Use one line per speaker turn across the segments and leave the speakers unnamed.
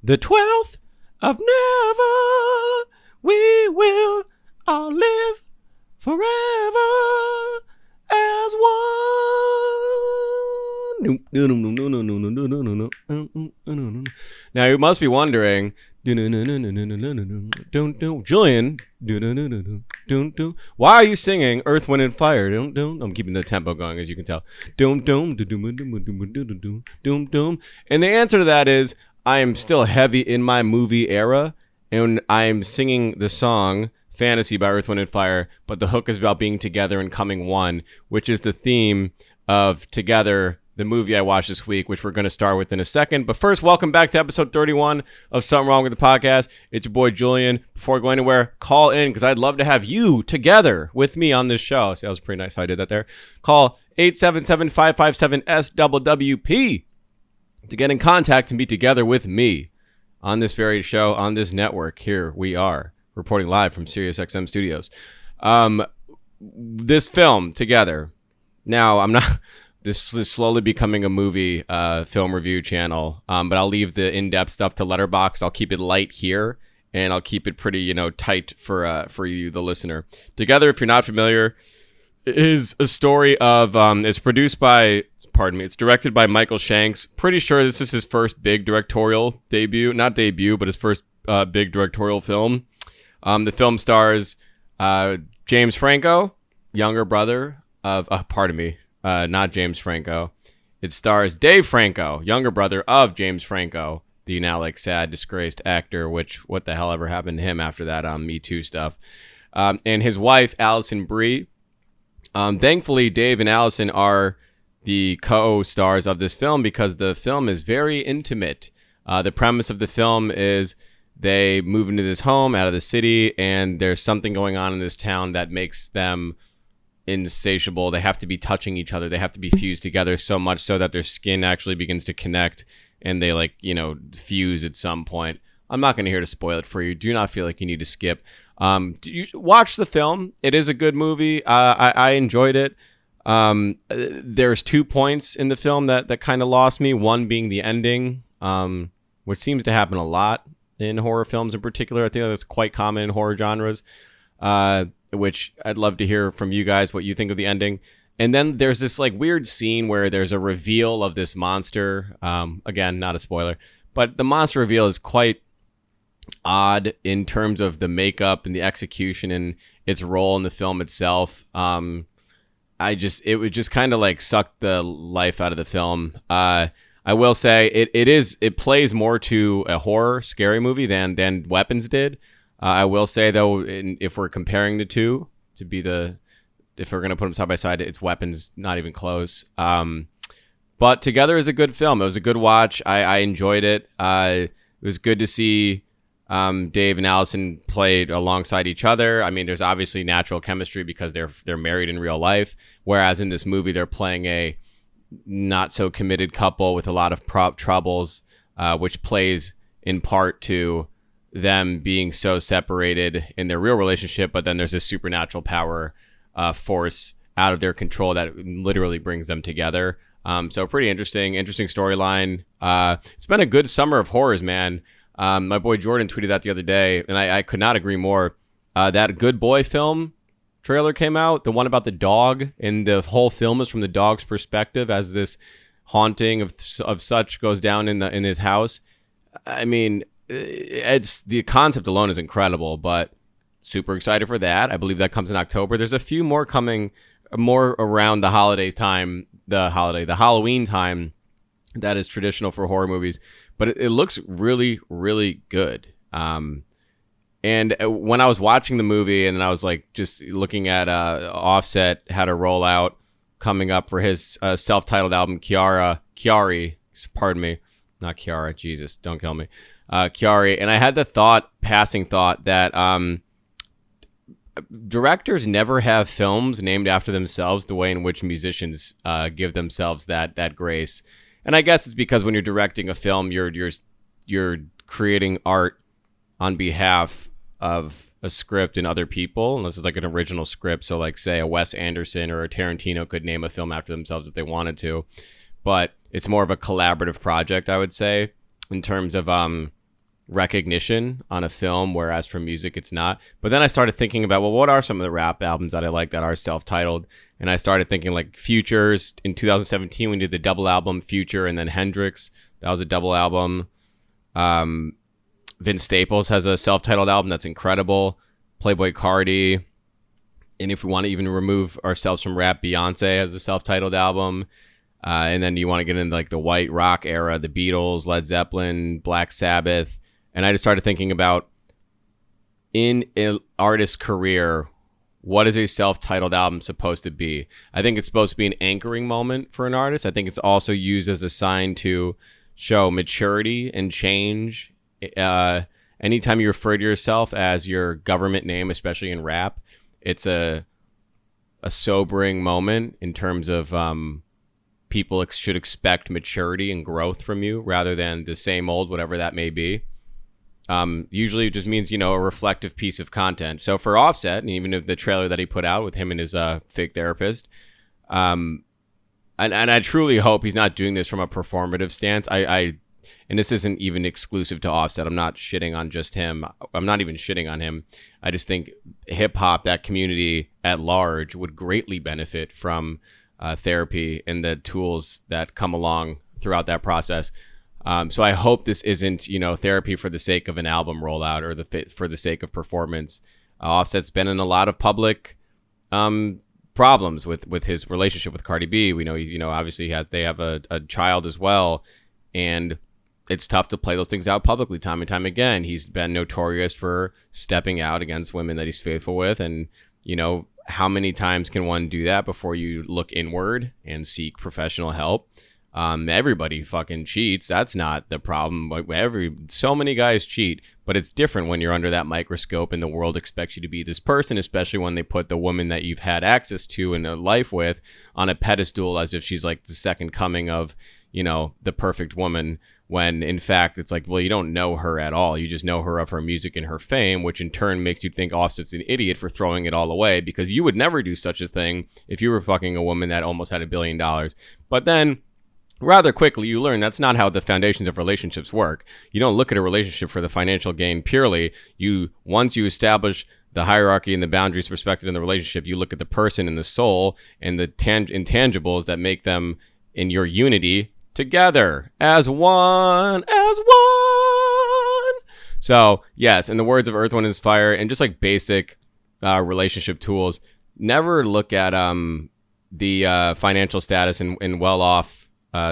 The 12th of never, we will all live forever as one. Now you must be wondering, Julian, why are you singing Earth, Wind, and Fire? I'm keeping the tempo going, as you can tell. And the answer to that is, I am still heavy in my movie era, and I'm singing the song Fantasy by Earth, Wind, and Fire, but the hook is about being together and coming one, which is the theme of Together, the movie I watched this week, which we're going to start with in a second. But first, welcome back to episode 31 of Something Wrong with the Podcast. It's your boy Julian. Before going anywhere, call in, because I'd love to have you together with me on this show. See, that was pretty nice how I did that there. Call 877-557-SWWP to get in contact and be together with me on this very show, on this network. Here we are, reporting live from SiriusXM Studios. This film, Together. Now, I'm not... This is slowly becoming a movie film review channel, but I'll leave the in-depth stuff to Letterboxd. I'll keep it light here, and I'll keep it pretty, tight for you, the listener. Together, if you're not familiar, is a story of it's directed by Michael Shanks. Pretty sure this is his first big directorial debut, not debut, but his first big directorial film. The film stars James Franco, younger brother of not James Franco. It stars Dave Franco, younger brother of James Franco, the now sad, disgraced actor, which what the hell ever happened to him after that Me Too stuff. And his wife, Allison Brie. Thankfully, Dave and Allison are the co-stars of this film because the film is very intimate. The premise of the film is they move into this home out of the city, and there's something going on in this town that makes them insatiable. They have to be touching each other. They have to be fused together so much so that their skin actually begins to connect, and they fuse at some point. I'm not going to here to spoil it for you. Do not feel like you need to skip. You watch the film. It is a good movie. I enjoyed it. There's 2 points in the film that kind of lost me. One being the ending, which seems to happen a lot in horror films in particular. I think that's quite common in horror genres. Which I'd love to hear from you guys what you think of the ending. And then there's this weird scene where there's a reveal of this monster. Again, not a spoiler, but the monster reveal is quite odd in terms of the makeup and the execution and its role in the film itself. It would just kind of suck the life out of the film. I will say it plays more to a horror scary movie than Weapons did. I will say, though, if we're comparing the two, if we're going to put them side by side, it's Weapons, not even close. But Together is a good film. It was a good watch. I enjoyed it. It was good to see Dave and Allison played alongside each other. I mean, there's obviously natural chemistry because they're married in real life, whereas in this movie, they're playing a not-so-committed couple with a lot of troubles, which plays in part to them being so separated in their real relationship, but then there's this supernatural power force out of their control that literally brings them together. So pretty interesting storyline. It's been a good summer of horrors, man. My boy Jordan tweeted that the other day, and I could not agree more. That Good Boy film trailer came out, the one about the dog, and the whole film is from the dog's perspective as this haunting of such goes down in his house. I mean, it's the concept alone is incredible, but super excited for that. I believe that comes in October. There's a few more coming more around the Halloween time that is traditional for horror movies, but it looks really, really good. And when I was watching the movie and I was just looking at Offset had a Rollout coming up for his self-titled album, Chiari, pardon me, not Kiara, Jesus, don't kill me. Chiari, and I had the passing thought that directors never have films named after themselves the way in which musicians give themselves that grace. And I guess it's because when you're directing a film, you're creating art on behalf of a script and other people, unless it's an original script. So say a Wes Anderson or a Tarantino could name a film after themselves if they wanted to, but it's more of a collaborative project, I would say, in terms of recognition on a film, whereas for music it's not. But then I started thinking about, well, what are some of the rap albums that I like that are self-titled? And I started thinking like Future's in 2017 we did the double album Future and then Hendrix. That was a double album. Vince Staples has a self-titled album that's incredible. Playboi Carti. And if we want to even remove ourselves from rap, Beyonce has a self-titled album. And then you want to get into like the white rock era, the Beatles, Led Zeppelin, Black Sabbath. And I just started thinking about, in an artist's career, what is a self-titled album supposed to be? I think it's supposed to be an anchoring moment for an artist. I think it's also used as a sign to show maturity and change. Anytime you refer to yourself as your government name, especially in rap, it's a sobering moment in terms of people should expect maturity and growth from you rather than the same old, whatever that may be. Usually it just means, a reflective piece of content. So for Offset, and even if the trailer that he put out with him and his fake therapist, and I truly hope he's not doing this from a performative stance. And this isn't even exclusive to Offset. I'm not shitting on just him. I'm not even shitting on him. I just think hip hop, that community at large, would greatly benefit from therapy and the tools that come along throughout that process. So I hope this isn't, therapy for the sake of an album rollout or for the sake of performance. Offset's been in a lot of public problems with his relationship with Cardi B. We know, obviously they have a child as well, and it's tough to play those things out publicly time and time again. He's been notorious for stepping out against women that he's faithful with, and how many times can one do that before you look inward and seek professional help? Everybody fucking cheats. That's not the problem. So many guys cheat, but it's different when you're under that microscope and the world expects you to be this person, especially when they put the woman that you've had access to in a life with on a pedestal as if she's like the second coming of, the perfect woman, when in fact it's like, well, you don't know her at all. You just know her of her music and her fame, which in turn makes you think Offset's an idiot for throwing it all away, because you would never do such a thing if you were fucking a woman that almost had $1 billion. But then rather quickly, you learn that's not how the foundations of relationships work. You don't look at a relationship for the financial gain purely. Once you establish the hierarchy and the boundaries respected in the relationship, you look at the person and the soul and the intangibles that make them in your unity together as one. So yes, in the words of Earth, Wind, and Fire, and just like basic relationship tools, never look at the financial status and well-off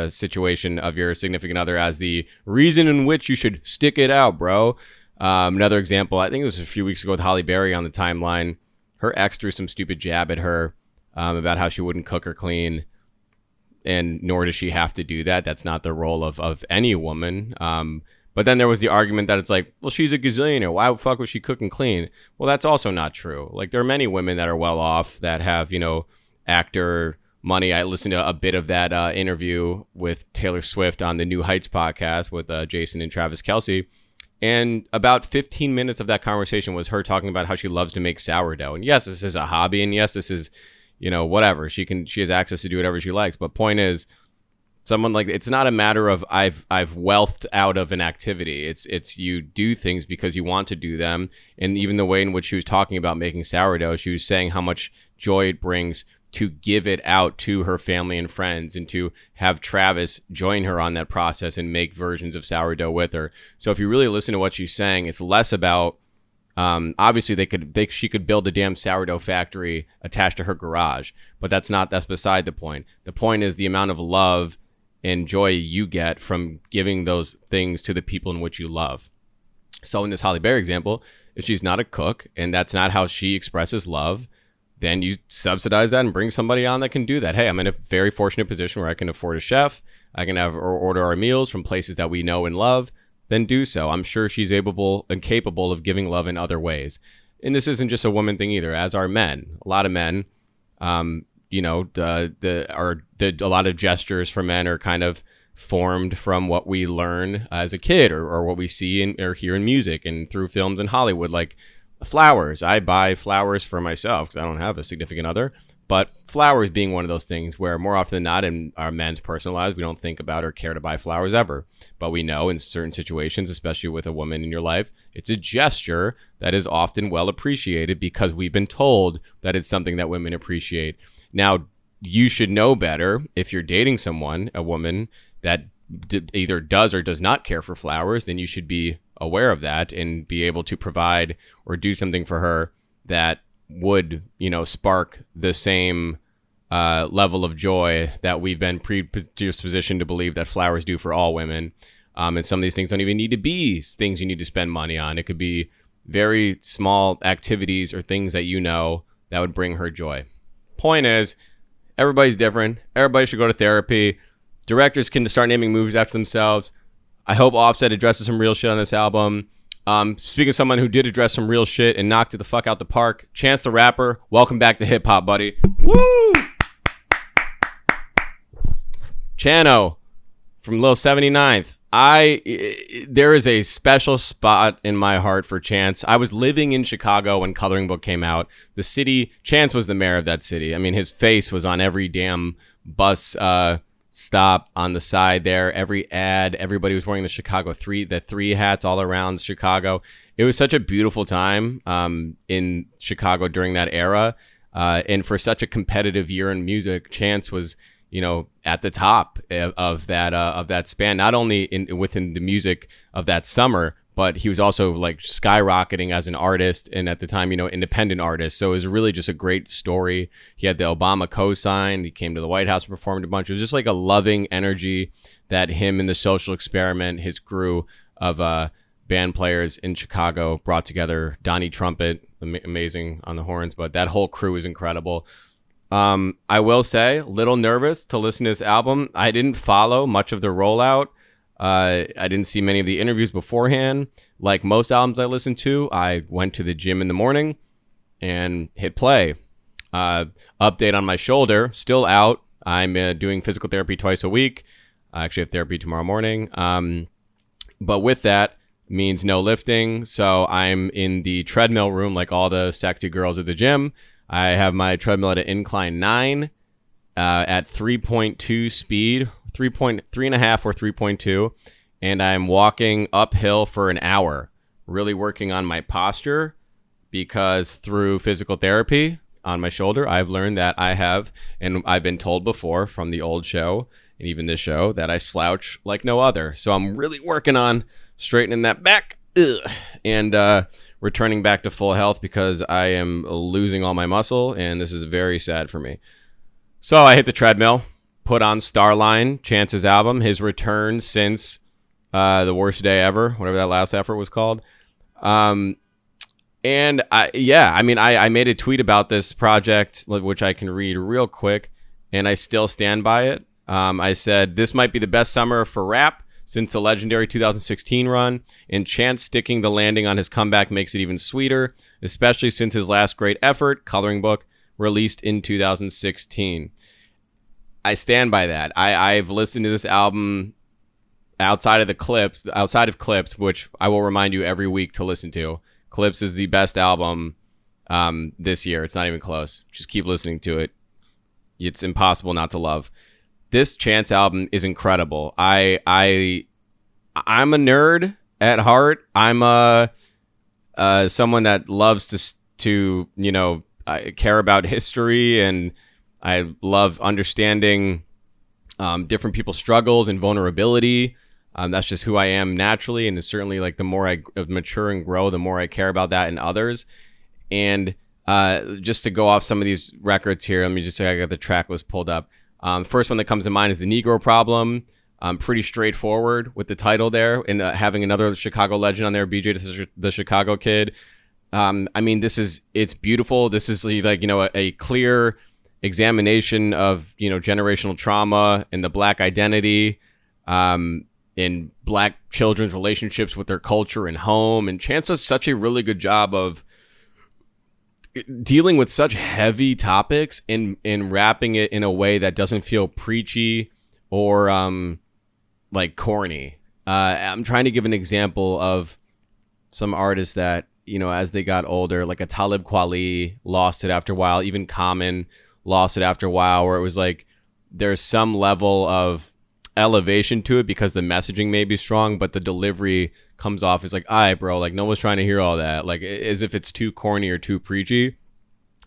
situation of your significant other as the reason in which you should stick it out, bro. Another example, I think it was a few weeks ago with Holly Berry on the timeline. Her ex threw some stupid jab at her about how she wouldn't cook or clean, and nor does she have to do that. That's not the role of any woman. But then there was the argument that it's like, well, she's a gazillionaire. Why the fuck would she cook and clean? Well, that's also not true. Like, there are many women that are well off that have, actor money. I listened to a bit of that interview with Taylor Swift on the New Heights podcast with Jason and Travis Kelce. And about 15 minutes of that conversation was her talking about how she loves to make sourdough. And yes, this is a hobby. And yes, this is, whatever. She has access to do whatever she likes. But point is, it's not a matter of I've wealthed out of an activity. It's you do things because you want to do them. And even the way in which she was talking about making sourdough, she was saying how much joy it brings to give it out to her family and friends, and to have Travis join her on that process and make versions of sourdough with her. So if you really listen to what she's saying, it's less about, obviously she could build a damn sourdough factory attached to her garage, but that's beside the point. The point is the amount of love and joy you get from giving those things to the people in which you love. So in this Holly Berry example, if she's not a cook and that's not how she expresses love, then you subsidize that and bring somebody on that can do that. Hey, I'm in a very fortunate position where I can afford a chef. I can order our meals from places that we know and love. Then do so. I'm sure she's able and capable of giving love in other ways. And this isn't just a woman thing either, as are men. A lot of men, a lot of gestures for men are kind of formed from what we learn as a kid, or what we see or hear in music and through films in Hollywood, like flowers. I buy flowers for myself because I don't have a significant other, But flowers being one of those things where more often than not in our men's personal lives, we don't think about or care to buy flowers ever. But we know in certain situations, especially with a woman in your life, it's a gesture that is often well appreciated because we've been told that it's something that women appreciate. Now, you should know better if you're dating someone, a woman that either does or does not care for flowers, then you should be aware of that and be able to provide or do something for her that would, spark the same level of joy that we've been predispositioned to believe that flowers do for all women. And some of these things don't even need to be things you need to spend money on. It could be very small activities or things that that would bring her joy. Point is, everybody's different. Everybody should go to therapy. Directors can start naming movies after themselves. I hope Offset addresses some real shit on this album. Speaking of someone who did address some real shit and knocked it the fuck out the park, Chance the Rapper, welcome back to hip hop, buddy. Woo! Chano from Lil 79th. There is a special spot in my heart for Chance. I was living in Chicago when Coloring Book came out. The city, Chance was the mayor of that city. I mean, his face was on every damn bus stop on the side there, every ad. Everybody was wearing the three hats all around Chicago. It was such a beautiful time in Chicago during that era, and for such a competitive year in music, Chance was at the top of that span, not only within the music of that summer, but he was also like skyrocketing as an artist, and at the time, independent artist. So it was really just a great story. He had the Obama co-sign. He came to the White House and performed a bunch. It was just like a loving energy that him and the Social Experiment, his crew of band players in Chicago, brought together. Donnie Trumpet, amazing on the horns, but that whole crew is incredible. I will say, a little nervous to listen to this album. I didn't follow much of the rollout. I didn't see many of the interviews beforehand. Like most albums I listened to, I went to the gym in the morning and hit play. Update on my shoulder, still out. I'm doing physical therapy twice a week. I actually have therapy tomorrow morning. But with that means no lifting. So I'm in the treadmill room like all the sexy girls at the gym. I have my treadmill at an incline 9 at 3.2 speed, 3.5 or 3.2, and I'm walking uphill for an hour, really working on my posture, because through physical therapy on my shoulder, I've learned that and I've been told before from the old show and even this show, that I slouch like no other. So I'm really working on straightening that back and returning back to full health, because I am losing all my muscle, and this is very sad for me. So I hit the treadmill, put on Starline, Chance's album, his return since The Worst Day Ever, whatever that last effort was called. And I made a tweet about this project, which I can read real quick, and I still stand by it. I said, this might be the best summer for rap since the legendary 2016 run, and Chance sticking the landing on his comeback makes it even sweeter, especially since his last great effort, Coloring Book, released in 2016. I stand by that. I've listened to this album outside of Clips, which I will remind you every week to listen to. Clips is the best album this year. It's not even close. Just keep listening to it. It's impossible not to love. This Chance album is incredible. I'm a nerd at heart. I'm someone that loves to I care about history, and I love understanding different people's struggles and vulnerability. That's just who I am naturally, and it's certainly like the more I mature and grow, the more I care about that in others. And just to go off some of these records here, let me just say I got the track list pulled up. First one that comes to mind is The Negro Problem. Pretty straightforward with the title there, and having another Chicago legend on there, BJ the Chicago Kid. It's beautiful. This is like, a clear examination of, generational trauma and the Black identity, in Black children's relationships with their culture and home. And Chance does such a really good job of dealing with such heavy topics and wrapping it in a way that doesn't feel preachy or like corny. I'm trying to give an example of some artists that, as they got older, like a Talib Kweli lost it after a while. Even Common lost it after a while, where it was like there's some level of elevation to it because the messaging may be strong, but the delivery comes off as like, all right, bro, like no one's trying to hear all that, like as if it's too corny or too preachy.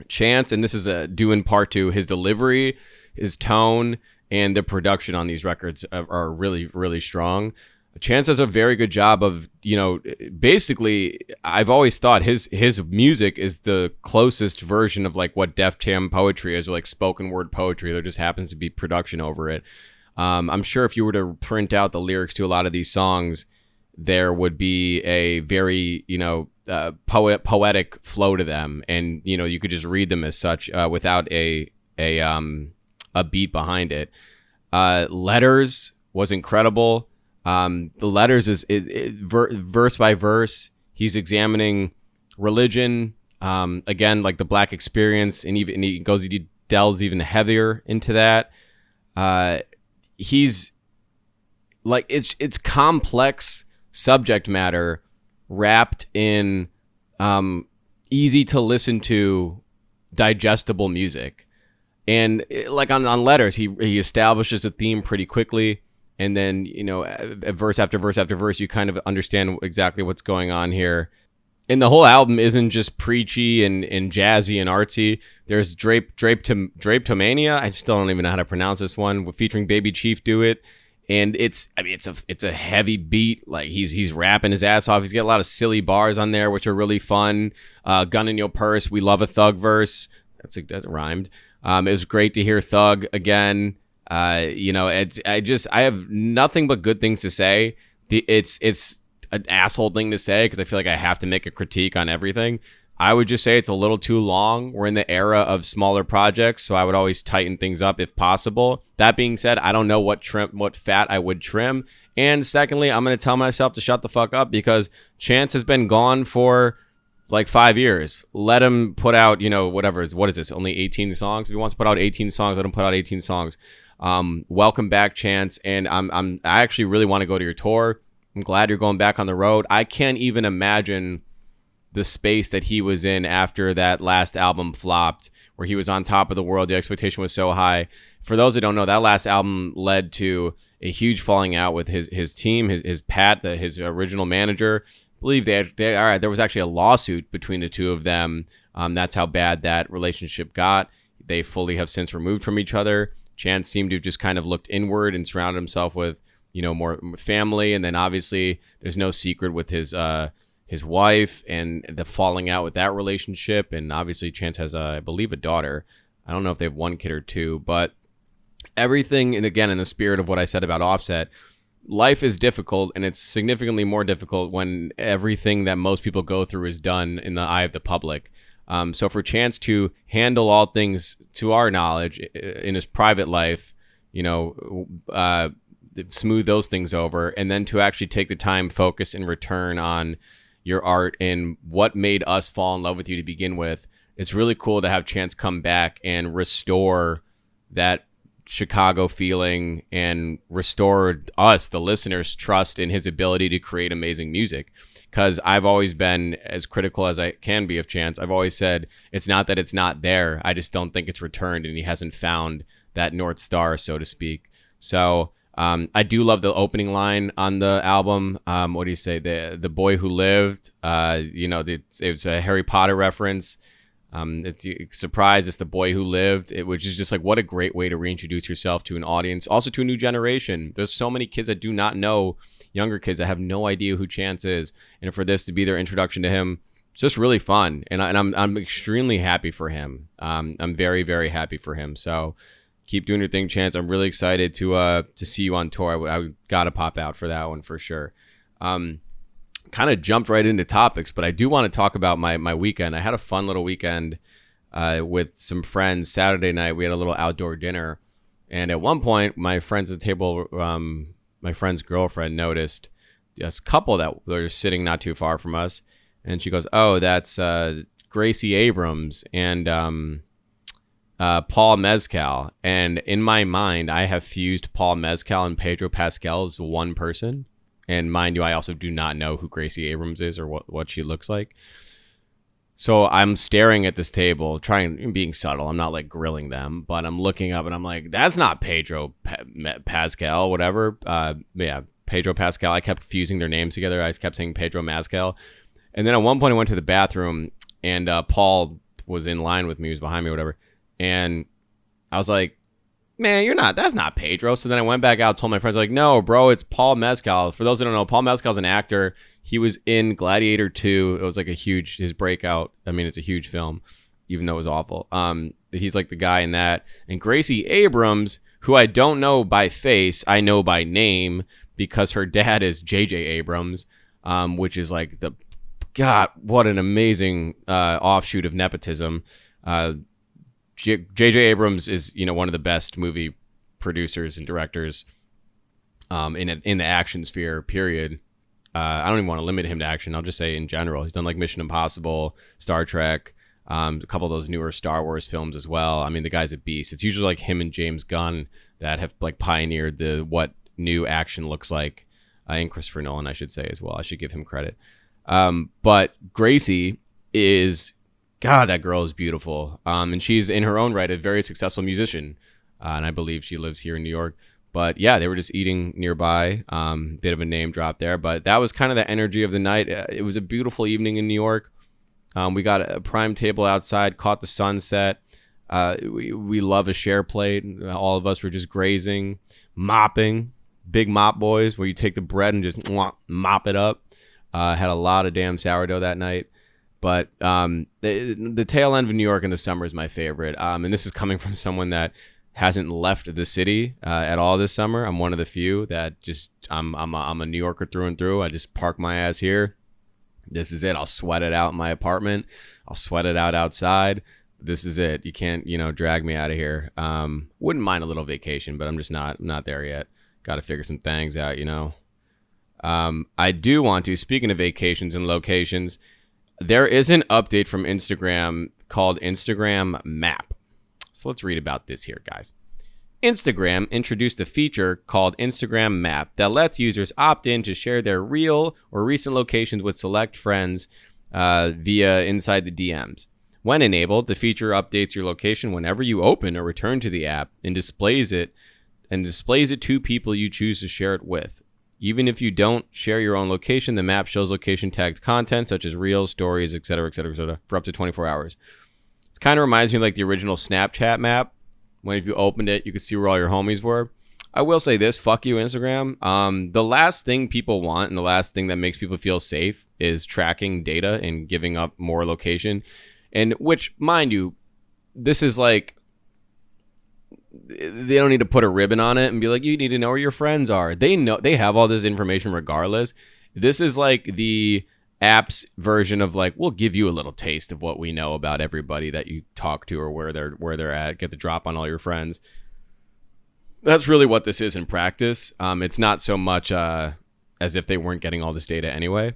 Chance, and this is due in part to his delivery, his tone, and the production on these records are really, really strong. Chance does a very good job of, basically, I've always thought his music is the closest version of like what Def Jam poetry is, or like spoken word poetry. There just happens to be production over it. I'm sure if you were to print out the lyrics to a lot of these songs, there would be a very, poetic flow to them, and you could just read them as such without a beat behind it. Letters was incredible. The Letters is verse by verse. He's examining religion, again, like the Black experience, and even he delves even heavier into that. He's like it's complex subject matter wrapped in easy to listen to, digestible music. And like on Letters, he establishes a theme pretty quickly, and then verse after verse after verse, you kind of understand exactly what's going on here. And the whole album isn't just preachy and jazzy and artsy. There's Drapetomania. I still don't even know how to pronounce this one, featuring Baby Chief Do It. And it's a heavy beat. Like he's rapping his ass off. He's got a lot of silly bars on there, which are really fun. Gun in Your Purse, We Love a Thug verse. That rhymed. It was great to hear Thug again. I have nothing but good things to say. It's an asshole thing to say because I feel like I have to make a critique on everything. I would just say it's a little too long. We're in the era of smaller projects, so I would always tighten things up if possible. That being said, I don't know what fat I would trim. And secondly, I'm going to tell myself to shut the fuck up because Chance has been gone for like 5 years. Let him put out, what is this? Only 18 songs? If he wants to put out 18 songs, let him put out 18 songs. Welcome back, Chance. And I actually really want to go to your tour. I'm glad you're going back on the road. I can't even imagine the space that he was in after that last album flopped, where he was on top of the world. The expectation was so high. For those that don't know, that last album led to a huge falling out with his team, his Pat, his original manager. I believe there was actually a lawsuit between the two of them. That's how bad that relationship got. They fully have since removed from each other. Chance seemed to have just kind of looked inward and surrounded himself with, more family. And then obviously there's no secret with his wife and the falling out with that relationship. And obviously Chance has, I believe, a daughter. I don't know if they have one kid or two, but everything, and again, in the spirit of what I said about Offset, life is difficult, and it's significantly more difficult when everything that most people go through is done in the eye of the public. So for Chance to handle all things, to our knowledge, in his private life, smooth those things over, and then to actually take the time, focus, and return on your art and what made us fall in love with you to begin with. It's really cool to have Chance come back and restore that Chicago feeling and restore us, the listeners, trust in his ability to create amazing music. Because I've always been as critical as I can be of Chance. I've always said it's not that it's not there. I just don't think it's returned, and he hasn't found that North Star, so to speak. So I do love the opening line on the album. What do you say? The boy who lived. It's a Harry Potter reference. It's surprised it's the boy who lived, which is just like, what a great way to reintroduce yourself to an audience, also to a new generation. There's so many kids that do not know, younger kids that have no idea who Chance is, and for this to be their introduction to him, it's just really fun. And I'm extremely happy for him. I'm very, very happy for him. So keep doing your thing, Chance. I'm really excited to see you on tour. I gotta pop out for that one for sure. Kind of jumped right into topics, but I do want to talk about my weekend. I had a fun little weekend with some friends. Saturday night, we had a little outdoor dinner. And at one point, my friends at the table, my friend's girlfriend noticed this couple that were sitting not too far from us. And she goes, "Oh, that's Gracie Abrams and Paul Mescal." And in my mind, I have fused Paul Mescal and Pedro Pascal as one person. And mind you, I also do not know who Gracie Abrams is or what she looks like. So I'm staring at this table, being subtle. I'm not like grilling them, but I'm looking up and I'm like, that's not Pedro Pascal, whatever. Yeah, Pedro Pascal. I kept fusing their names together. I kept saying Pedro Pascal. And then at one point I went to the bathroom and Paul was in line with me. He was behind me or whatever. And I was like, man, that's not Pedro. So then I went back out, told my friends, like, no, bro, it's Paul Mescal. For those that don't know, Paul Mescal's an actor. He was in Gladiator 2. It was like his breakout. I mean, it's a huge film, even though it was awful. He's like the guy in that. And Gracie Abrams, who I don't know by face, I know by name because her dad is J.J. Abrams, which is like God, what an amazing offshoot of nepotism. J.J. Abrams is, one of the best movie producers and directors in the action sphere, period. I don't even want to limit him to action. I'll just say in general. He's done like Mission Impossible, Star Trek, a couple of those newer Star Wars films as well. I mean, the guy's a beast. It's usually like him and James Gunn that have like pioneered what new action looks like. And Christopher Nolan, I should say as well. I should give him credit. But Gracie is... God, that girl is beautiful. And she's in her own right a very successful musician. And I believe she lives here in New York. But yeah, they were just eating nearby. Bit of a name drop there. But that was kind of the energy of the night. It was a beautiful evening in New York. We got a prime table outside, caught the sunset. We love a share plate. All of us were just grazing, mopping. Big mop boys where you take the bread and just mop it up. Had a lot of damn sourdough that night. But the tail end of New York in the summer is my favorite. And this is coming from someone that hasn't left the city at all this summer. I'm one of the few that just I'm a New Yorker through and through. I just park my ass here. This is it. I'll sweat it out in my apartment. I'll sweat it out outside. This is it. You can't drag me out of here. Wouldn't mind a little vacation, but I'm just not there yet. Got to figure some things out. I do want to. Speaking of vacations and locations. There is an update from Instagram called Instagram Map. So let's read about this here, guys. Instagram introduced a feature called Instagram Map that lets users opt in to share their real or recent locations with select friends via inside the DMs. When enabled, the feature updates your location whenever you open or return to the app and displays it to people you choose to share it with. Even if you don't share your own location, the map shows location tagged content such as reels, stories, etc., for up to 24 hours. It kind of reminds me of like the original Snapchat map. When if you opened it, you could see where all your homies were. I will say this, fuck you, Instagram. The last thing people want and the last thing that makes people feel safe is tracking data and giving up more location. And which, mind you, this is like, they don't need to put a ribbon on it and be like, you need to know where your friends are. They know, they have all this information regardless. This is like the app's version of like, we'll give you a little taste of what we know about everybody that you talk to or where they're at. Get the drop on all your friends. That's really what this is in practice. It's not so much as if they weren't getting all this data anyway.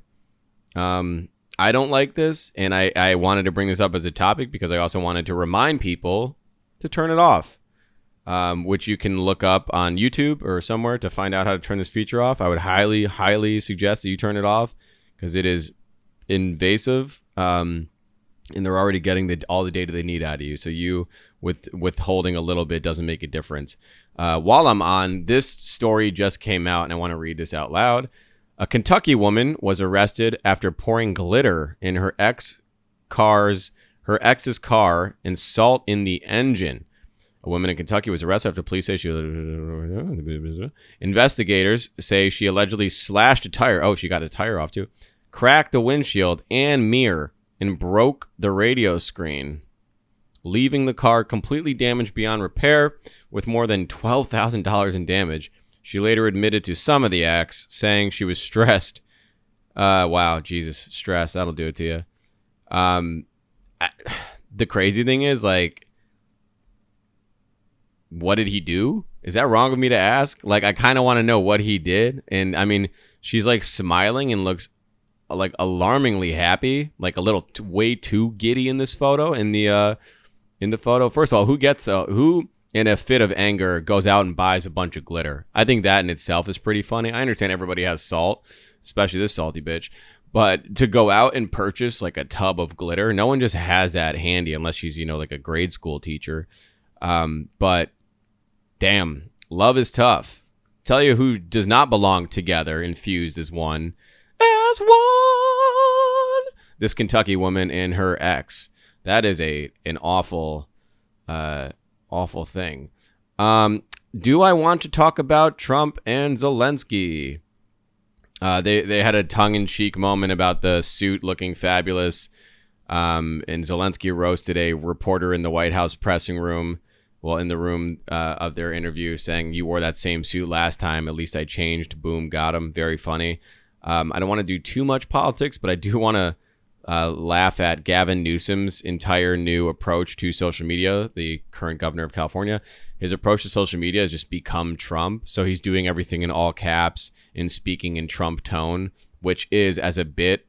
I don't like this, and I wanted to bring this up as a topic because I also wanted to remind people to turn it off. Which you can look up on YouTube or somewhere to find out how to turn this feature off. I would highly, highly suggest that you turn it off because it is invasive, and they're already getting all the data they need out of you. So you withholding a little bit doesn't make a difference. While I'm on, this story just came out, and I want to read this out loud. A Kentucky woman was arrested after pouring glitter in her ex's car and salt in the engine. A woman in Kentucky was arrested after police say investigators say she allegedly slashed a tire. Oh, she got a tire off too. Cracked the windshield and mirror and broke the radio screen, leaving the car completely damaged beyond repair with more than $12,000 in damage. She later admitted to some of the acts, saying she was stressed. Wow, Jesus, stress, that'll do it to you. The crazy thing is, like, what did he do? Is that wrong of me to ask? Like, I kind of want to know what he did. And I mean, she's like smiling and looks like alarmingly happy, like a little way too giddy in this photo. In the photo, first of all, who in a fit of anger goes out and buys a bunch of glitter? I think that in itself is pretty funny. I understand everybody has salt, especially this salty bitch. But to go out and purchase like a tub of glitter, no one just has that handy unless she's, like a grade school teacher. But damn, love is tough. Tell you who does not belong together, infused as one. As one. This Kentucky woman and her ex. That is an awful, awful thing. Do I want to talk about Trump and Zelensky? They had a tongue-in-cheek moment about the suit looking fabulous. And Zelensky roasted a reporter in the White House pressing room, in the room of their interview, saying, "You wore that same suit last time. At least I changed." Boom, got him. Very funny. I don't want to do too much politics, but I do want to laugh at Gavin Newsom's entire new approach to social media, the current governor of California. His approach to social media has just become Trump. So he's doing everything in all caps and speaking in Trump tone, which is, as a bit,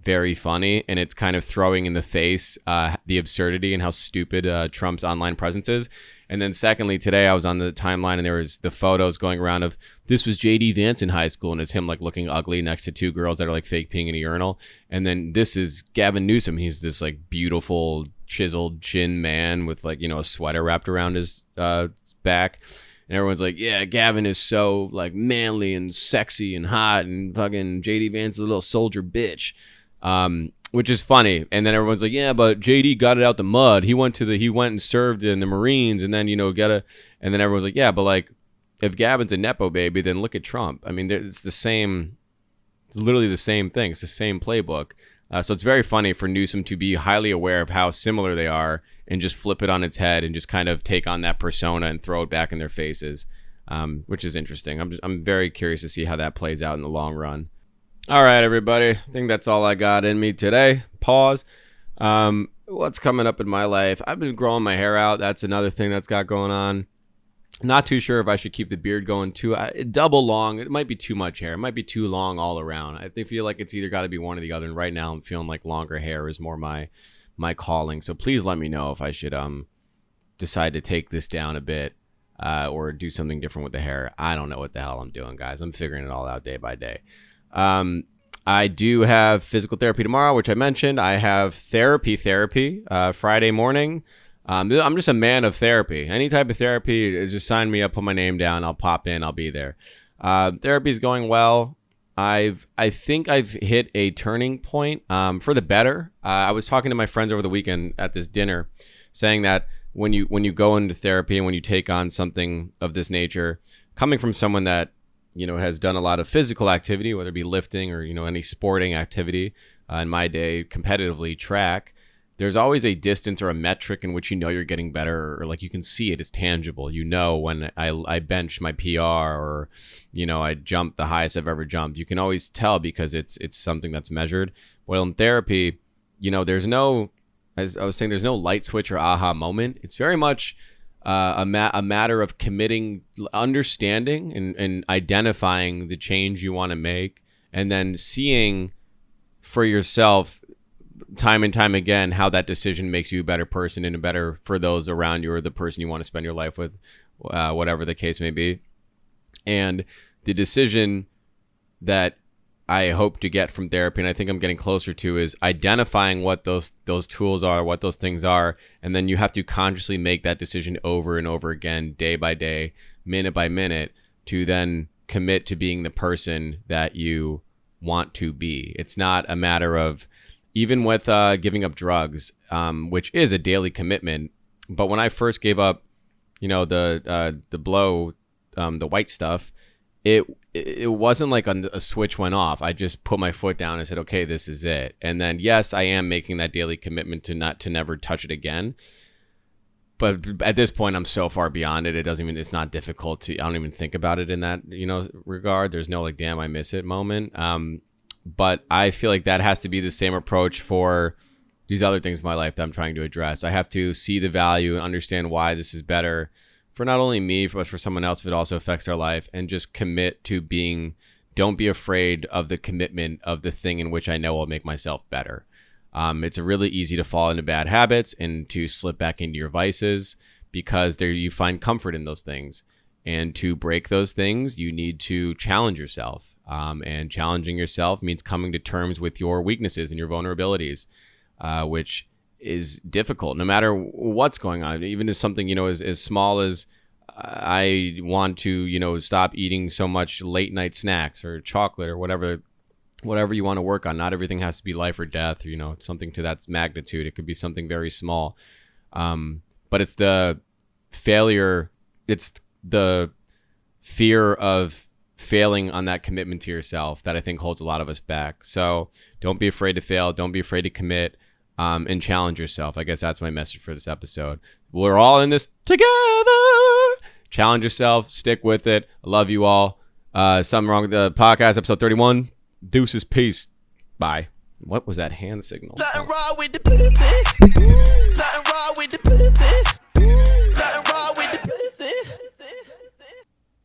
very funny. And it's kind of throwing in the face the absurdity and how stupid Trump's online presence is. And then secondly, today I was on the timeline and there was the photos going around of this was JD Vance in high school, and it's him like looking ugly next to two girls that are like fake peeing in a urinal. And then this is Gavin Newsom. He's this like beautiful chiseled chin man with like, a sweater wrapped around his back. And everyone's like, yeah, Gavin is so like manly and sexy and hot, and fucking JD Vance is a little soldier bitch. Which is funny. And then everyone's like, yeah, but JD got it out the mud. He went and served in the Marines, and then, and then everyone's like, yeah, but like, if Gavin's a Nepo baby, then look at Trump. I mean, it's literally the same thing. It's the same playbook. So it's very funny for Newsom to be highly aware of how similar they are and just flip it on its head and just kind of take on that persona and throw it back in their faces, which is interesting. I'm very curious to see how that plays out in the long run. All right, everybody. I think that's all I got in me today. Pause. What's coming up in my life? I've been growing my hair out. That's another thing that's got going on. Not too sure if I should keep the beard going too double long. It might be too much hair. It might be too long all around. I feel like it's either got to be one or the other. And right now I'm feeling like longer hair is more my calling. So please let me know if I should decide to take this down a bit or do something different with the hair. I don't know what the hell I'm doing, guys. I'm figuring it all out day by day. I do have physical therapy tomorrow, which I mentioned. I have therapy Friday morning. I'm just a man of therapy. Any type of therapy, just sign me up, put my name down. I'll pop in. I'll be there. Therapy is going well. I think I've hit a turning point for the better. I was talking to my friends over the weekend at this dinner, saying that when you go into therapy and when you take on something of this nature, coming from someone that has done a lot of physical activity, whether it be lifting or, any sporting activity, in my day, competitively track, there's always a distance or a metric in which you're getting better, or like you can see it as tangible. When I bench my PR or, I jumped the highest I've ever jumped. You can always tell because it's something that's measured. Well, in therapy, there's no, as I was saying, there's no light switch or aha moment. It's very much a matter of committing, understanding and identifying the change you want to make, and then seeing for yourself time and time again how that decision makes you a better person and a better for those around you or the person you want to spend your life with, whatever the case may be. And the decision that I hope to get from therapy, and I think I'm getting closer to, is identifying what those tools are, what those things are, and then you have to consciously make that decision over and over again, day by day, minute by minute, to then commit to being the person that you want to be. It's not a matter of, even with giving up drugs, which is a daily commitment, but when I first gave up, the blow, the white stuff, it wasn't like a switch went off. I just put my foot down and said, okay, this is it. And then, yes, I am making that daily commitment to never touch it again. But at this point, I'm so far beyond it. It's not difficult I don't even think about it in that, regard. There's no like, damn, I miss it moment. But I feel like that has to be the same approach for these other things in my life that I'm trying to address. I have to see the value and understand why this is better for not only me, but for someone else if it also affects their life, and just commit to don't be afraid of the commitment of the thing in which I know will make myself better. It's really easy to fall into bad habits and to slip back into your vices because you find comfort in those things. And to break those things, you need to challenge yourself. And challenging yourself means coming to terms with your weaknesses and your vulnerabilities, which is difficult no matter what's going on. Even as something, as small as I want to, stop eating so much late night snacks or chocolate or whatever you want to work on. Not everything has to be life or death, or, something to that magnitude. It could be something very small. But it's the failure. It's the fear of failing on that commitment to yourself that I think holds a lot of us back. So don't be afraid to fail. Don't be afraid to commit, and challenge yourself. I guess that's my message for this episode. We're all in this together. Challenge yourself. Stick with it. I love you all. Something wrong with the podcast, episode 31. Deuces. Peace. Bye. What was that hand signal?
Something wrong with the pussy. Something wrong with the pussy.